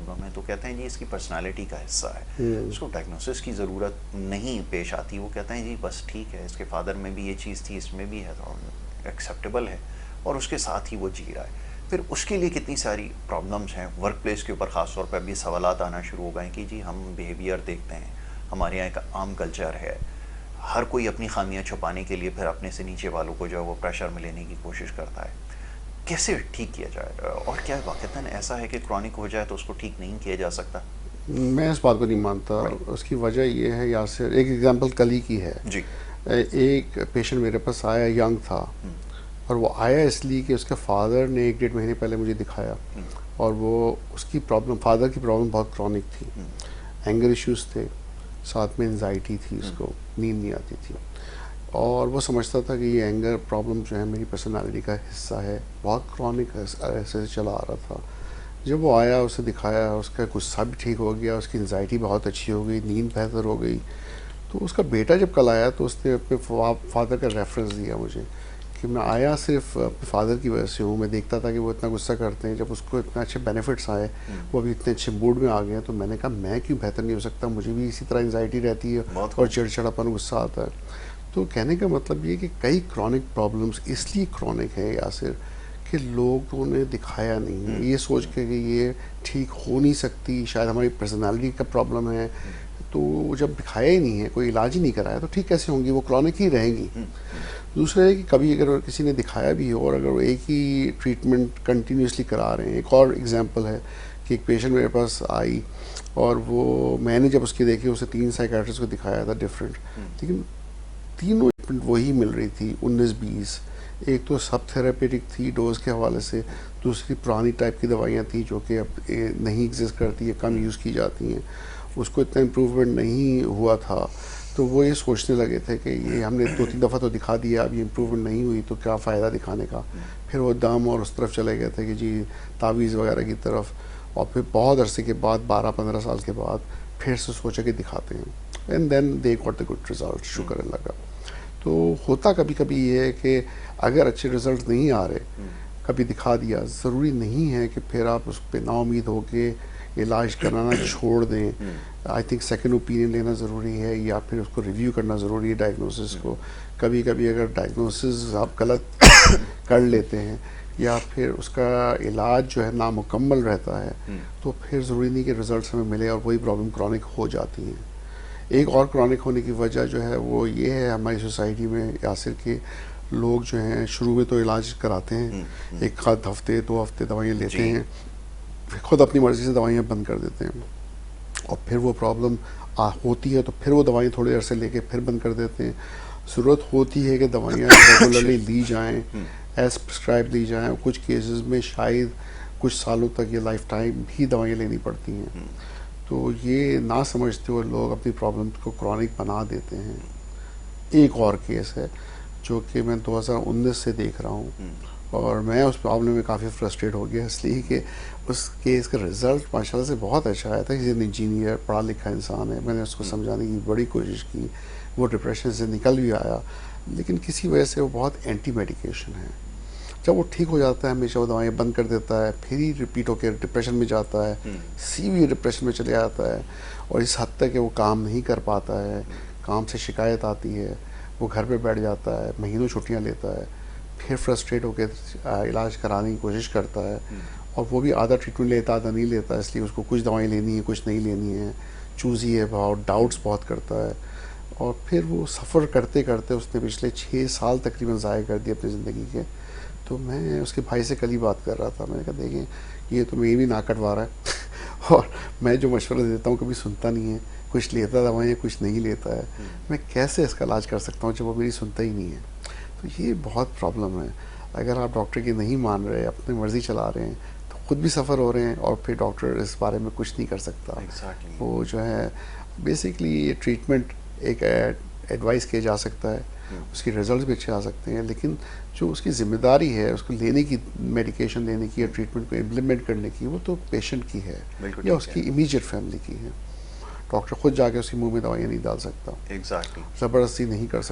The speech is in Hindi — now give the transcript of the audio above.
प्रॉब्लम है, तो कहते हैं जी इसकी पर्सनालिटी का हिस्सा है, इसको डायग्नोसिस की ज़रूरत नहीं पेश आती। वो कहते हैं जी बस ठीक है, इसके फादर में भी ये चीज़ थी, इसमें भी है, तो एक्सेप्टेबल है, और उसके साथ ही वो जी रहा है। फिर उसके लिए कितनी सारी प्रॉब्लम्स हैं वर्क प्लेस के ऊपर, ख़ास तौर पर अभी सवालात आना शुरू हो गए कि जी हम बिहेवियर देखते हैं, हमारे यहाँ एक आम कल्चर है, हर कोई अपनी खामियां छुपाने के लिए फिर अपने से नीचे वालों को जो है वो प्रेशर में लेने की कोशिश करता है। कैसे ठीक किया जाए, और क्या वाक़तन ऐसा है कि क्रॉनिक हो जाए तो उसको ठीक नहीं किया जा सकता? मैं इस बात को नहीं मानता। उसकी वजह ये है, यासिर, एक एग्जांपल कल ही की है जी। एक पेशेंट मेरे पास आया, यंग था, और वो आया इसलिए कि उसके फादर ने 1-1.5 महीने पहले मुझे दिखाया, और वो उसकी प्रॉब्लम, फादर की प्रॉब्लम बहुत क्रॉनिक थी, एंगर इश्यूज थे, साथ में एंजाइटी थी, उसको नींद नहीं आती थी, और वो समझता था कि ये एंगर प्रॉब्लम जो है मेरी पर्सनालिटी का हिस्सा है, बहुत क्रॉनिक ऐसे चला आ रहा था। जब वो आया, उसे दिखाया, उसका गुस्सा भी ठीक हो गया, उसकी एंजाइटी बहुत अच्छी हो गई, नींद बेहतर हो गई। तो उसका बेटा जब कल आया तो उसने अपने फादर का रेफरेंस दिया मुझे कि मैं आया सिर्फ अपने फादर की वजह से हूँ, मैं देखता था कि वो इतना गुस्सा करते हैं, जब उसको इतने अच्छे बेनिफिट्स आए, वो अभी इतने अच्छे मूड में आ गए हैं, तो मैंने कहा मैं क्यों बेहतर नहीं हो सकता, मुझे भी इसी तरह एंजाइटी रहती है और चिड़चिड़ापन, गुस्सा आता है। तो कहने का मतलब ये कि कई क्रॉनिक प्रॉब्लम्स इसलिए क्रॉनिक है, यासिर, कि लोगों ने दिखाया नहीं है, ये सोच के कि ये ठीक हो नहीं सकती, शायद हमारी पर्सनालिटी का प्रॉब्लम है, तो जब दिखाया ही नहीं है, कोई इलाज ही नहीं कराया, तो ठीक कैसे होंगी, वो क्रॉनिक ही रहेंगी। दूसरा है कि कभी अगर किसी ने दिखाया भी हो और अगर वो एक ही ट्रीटमेंट कंटिन्यूसली करा रहे हैं, एक और एग्जांपल है कि एक पेशेंट मेरे पास आई और वो, मैंने जब उसकी देखी, उसे 3 साइकियाट्रिस्ट को दिखाया था डिफरेंट, लेकिन तीनों ट्रीटमेंट वही मिल रही थी 19-20। एक तो सब थेरेपेटिक थी डोज के हवाले से, दूसरी पुरानी टाइप की दवाइयाँ थी जो कि अब नहीं एग्जिस्ट करती है, कम यूज़ की जाती हैं, उसको इतना इम्प्रूवमेंट नहीं हुआ था। तो वो ये सोचने लगे थे कि ये हमने 2-3 दफ़ा तो दिखा दिया, अब ये इम्प्रूवमेंट नहीं हुई तो क्या फ़ायदा दिखाने का। फिर वो दम और उस तरफ चले गए थे कि जी तावीज़ वगैरह की तरफ, और फिर बहुत अरसे के बाद, 12-15 साल के बाद, फिर से सोचा कि दिखाते हैं, and then they got the good result, शुक्र अल्लाह का। तो होता कभी कभी ये है कि अगर अच्छे रिजल्ट नहीं आ रहे, कभी दिखा दिया, ज़रूरी नहीं है कि फिर आप उस पर नाउम्मीद हो के इलाज कराना छोड़ दें। आई थिंक सेकंड ओपिनियन लेना ज़रूरी है, या फिर उसको रिव्यू करना ज़रूरी है डायग्नोसिस को। कभी कभी अगर डायग्नोसिस आप गलत कर लेते हैं या फिर उसका इलाज जो है नामुकम्मल रहता है, तो फिर ज़रूरी नहीं कि रिज़ल्ट हमें मिले और वही प्रॉब्लम क्रॉनिक हो जाती है। एक और क्रॉनिक होने की वजह जो है वो ये है हमारी सोसाइटी में, यासिर, के लोग जो हैं शुरू में तो इलाज कराते हैं, 1 हफ्ते 2 हफ्ते दवाइयाँ लेते हैं, फिर खुद अपनी मर्ज़ी से दवाइयाँ बंद कर देते हैं, और फिर वो प्रॉब्लम होती है तो फिर वो दवाइयाँ थोड़े अरसे लेके फिर बंद कर देते हैं। ज़रूरत होती है कि दवाइयाँ रेगुलरली ली जाएँ, एज प्रिस्क्राइब ली जाएँ, और कुछ केसेस में शायद कुछ सालों तक या लाइफ टाइम भी दवाइयाँ लेनी पड़ती हैं। तो ये ना समझते हुए लोग अपनी प्रॉब्लम को क्रॉनिक बना देते हैं। एक और केस है जो कि मैं 2019 से देख रहा हूँ, और मैं उस प्रॉब्लम में काफ़ी फ्रस्ट्रेट हो गया, इसलिए कि उस केस का रिज़ल्ट माशाल्लाह से बहुत अच्छा आया था। किसी इंजीनियर, पढ़ा लिखा इंसान है, मैंने उसको समझाने की बड़ी कोशिश की, वो डिप्रेशन से निकल भी आया, लेकिन किसी वजह से वो बहुत एंटी मेडिकेशन है। जब वो ठीक हो जाता है, हमेशा वो दवाइयाँ बंद कर देता है, फिर ही रिपीट होकर डिप्रेशन में जाता है, सीवियर डिप्रेशन में चले जाता है, और इस हद तक कि वो काम नहीं कर पाता है, काम से शिकायत आती है, वो घर पे बैठ जाता है, महीनों छुट्टियाँ लेता है, फिर फ्रस्ट्रेट होकर इलाज कराने की कोशिश करता है, और वो भी आधा ट्रीटमेंट लेता, आधा नहीं लेता, इसलिए उसको कुछ दवाएँ लेनी है, कुछ नहीं लेनी है, चूज़ी है, बहुत डाउट्स बहुत करता है, और फिर वो सफ़र करते करते उसने पिछले 6 साल तकरीबन ज़ाया कर दिए अपनी ज़िंदगी के। तो मैं उसके भाई से कल ही बात कर रहा था, मैंने कहा देखें ये तो मेरी भी नाक कटवा रहा है और मैं जो मशवरा देता हूँ कभी सुनता नहीं है, कुछ लेता दवाएँ, कुछ नहीं लेता है, मैं कैसे इसका इलाज कर सकता हूँ जब वो मेरी सुनता ही नहीं है। तो ये बहुत प्रॉब्लम है। अगर आप डॉक्टर की नहीं मान रहे, अपनी मर्ज़ी चला रहे हैं, तो खुद भी सफ़र हो रहे हैं, और फिर डॉक्टर इस बारे में कुछ नहीं कर सकता। वो जो है बेसिकली ये ट्रीटमेंट एक एडवाइस किया जा सकता है, उसके रिजल्ट्स भी अच्छे आ सकते हैं, लेकिन जो उसकी ज़िम्मेदारी है उसको लेने की, मेडिकेशन लेने की या ट्रीटमेंट को इम्प्लीमेंट करने की, वो तो पेशेंट की है या उसकी इमीडिएट फैमिली की है। डॉक्टर खुद जाके उसके मुंह में दवाइयाँ नहीं डाल सकता, ज़बरदस्ती नहीं कर सकता।